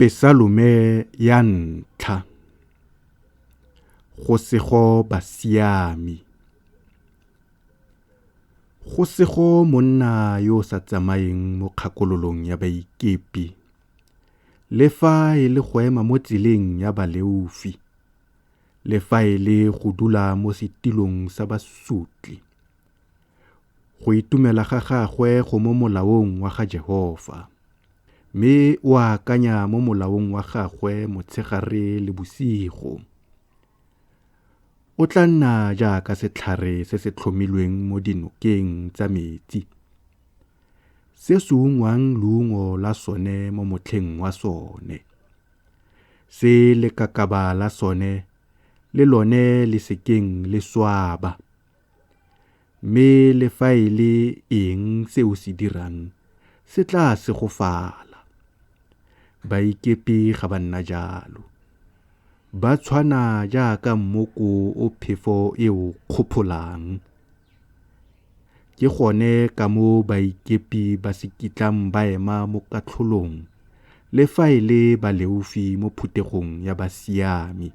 Pesalume ya ntlha. Go sego basiami. Go sego monna yo o sa tsamayeng mo kgakololong ya baikepi, le fa e le go ema mo tseleng ya baleufi, le fa e le go dula mo setilong sa basutli. Go itumela ga gagwe go mo molaong wa ga Jehova, mme o akanya mo molaong wa gagwe motshegare le bosigo. O tla nna jaaka setlhare se se tlhomilweng mo dinokeng tsa metsi, se se ungwang leungo la sone mo motlheng wa sone, se lekakaba la sone le lone le sekeng le swaba. Mme le fa e le eng se o se dirang, se tla se go fala. Baikepi ga ba nna jalo, ba tshwana jaaka mmoko o phefo e o kgopholang. Ke gone ka mo baikepi ba se kitlang ba ema mo katlholong, le fa e le baleufi mo phutegong ya basiami.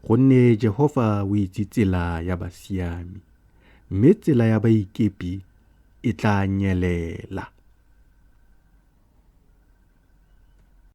Gonne Jehova o itse tsela ya basiami, mme tsela ya baikepi e tla nyelela.